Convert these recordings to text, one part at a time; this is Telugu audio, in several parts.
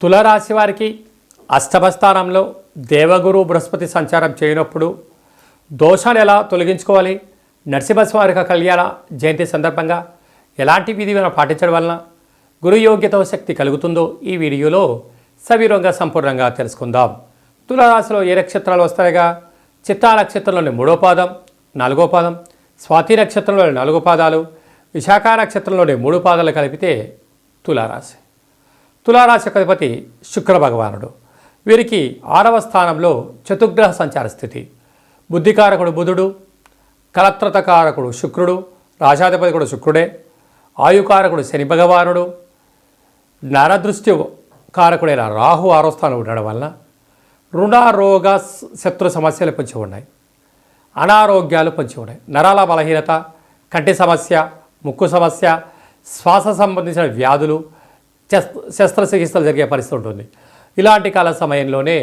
తులారాశి వారికి అష్టమ స్థానంలో దేవగురు బృహస్పతి సంచారం చేయనప్పుడు దోషాలు ఎలా తొలగించుకోవాలి, నరసింహస్వామి కళ్యాణ జయంతి సందర్భంగా ఎలాంటి విధి పాటించడం వలన గురు యోగ్యత శక్తి కలుగుతుందో ఈ వీడియోలో సవివరంగా సంపూర్ణంగా తెలుసుకుందాం. తులారాశిలో ఏ నక్షత్రాలు వస్తాయిగా? చిత్తా నక్షత్రంలోని 3వ పాదం, 4వ పాదం, స్వాతి నక్షత్రంలోని 4 పాదాలు, విశాఖ నక్షత్రంలోని 3 పాదాలు కలిపితే తులారాశి. తులారాశి అధిపతి శుక్ర భగవానుడు. వీరికి 6వ స్థానంలో చతుర్గ్రహ సంచార స్థితి. బుద్ధికారకుడు బుధుడు, కలత్రతకారకుడు శుక్రుడు, రాశాధిపతి కూడా శుక్రుడే, ఆయుకారకుడు శని భగవానుడు, నరదృష్టి కారకుడైన రాహు 6వ స్థానం ఉండడం వలన రుణ రోగ శత్రు సమస్యలు పొంచి ఉన్నాయి, అనారోగ్యాలు పొంచి ఉన్నాయి. నరాల బలహీనత, కంటి సమస్య, ముక్కు సమస్య, శ్వాస సంబంధించిన వ్యాధులు, శస్త్రచికిత్సలు జరిగే పరిస్థితి ఉంటుంది. ఇలాంటి కాల సమయంలోనే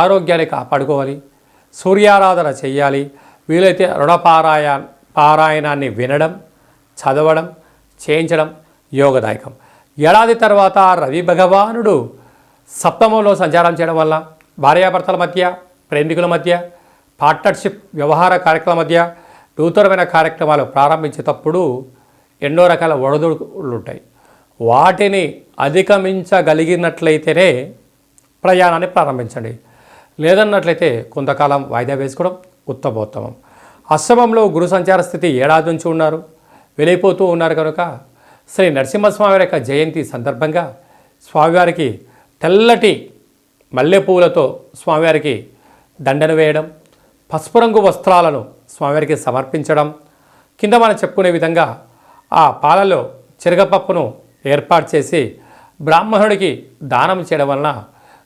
ఆరోగ్యాన్ని కాపాడుకోవాలి, సూర్యారాధన చేయాలి. వీలైతే పారాయణాన్ని వినడం, చదవడం, చేయించడం యోగదాయకం. ఏడాది తర్వాత రవి భగవానుడు సప్తమంలో సంచారం చేయడం వల్ల భార్యాభర్తల మధ్య, ప్రేమికుల మధ్య, పార్ట్నర్షిప్ వ్యవహార కార్యక్రమాల మధ్య నూతనమైన కార్యక్రమాలు ప్రారంభించేటప్పుడు ఎన్నో రకాల ఒడిదుడుకులు ఉంటాయి. వాటిని అధిగమించగలిగినట్లయితేనే ప్రయాణాన్ని ప్రారంభించండి. లేదన్నట్లయితే కొంతకాలం వాయిదా వేసుకోవడం ఉత్తమోత్తమం. అష్టమంలో గురు సంచార స్థితి ఏడాది నుంచి వెళ్ళిపోతూ ఉన్నారు కనుక శ్రీ నరసింహస్వామి యొక్క జయంతి సందర్భంగా స్వామివారికి తెల్లటి మల్లెపూలతో స్వామివారికి దండను వేయడం, పసుపు రంగు వస్త్రాలను స్వామివారికి సమర్పించడం, కింద మనం చెప్పుకునే విధంగా ఆ పాలలో చిరగపప్పును ఏర్పాటు చేసి బ్రాహ్మణుడికి దానం చేయడం వలన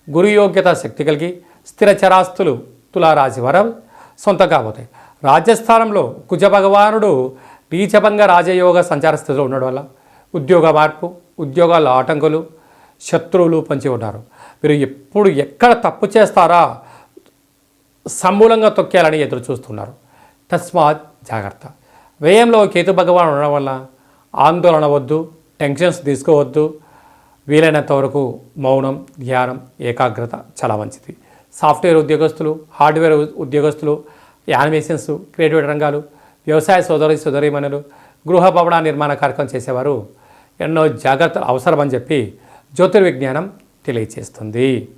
గురు యోగ్యత శక్తి కలిగి స్థిర చరాస్తులు తులారాశి వారు సొంతం కాబోతాయి. రాజస్థానంలో కుజ భగవానుడు నీచభంగ రాజయోగ సంచార స్థితిలో ఉండడం వల్ల ఉద్యోగ మార్పు, ఉద్యోగాల ఆటంకులు, శత్రువులు పొంచి ఉన్నారు. మీరు ఎప్పుడు ఎక్కడ తప్పు చేస్తారా సమూలంగా తొక్కేయాలని ఎదురు చూస్తున్నారు. తస్మాత్ జాగ్రత్త. వ్యయంలో కేతు భగవాన్ ఉండడం వల్ల ఆందోళన వద్దు, టెన్షన్స్ తీసుకోవద్దు. వీలైనంత వరకు మౌనం, ధ్యానం, ఏకాగ్రత చాలా మంచిది. సాఫ్ట్వేర్ ఉద్యోగస్తులు, హార్డ్వేర్ ఉద్యోగస్తులు, యానిమేషన్స్, క్రియేటివ్ రంగాలు, వ్యవసాయ సోదరీమణులు, గృహ భవన నిర్మాణ కార్యక్రమం చేసేవారు ఎన్నో జాగ్రత్తలు అవసరమని చెప్పి జ్యోతిర్విజ్ఞానం తెలియచేస్తుంది.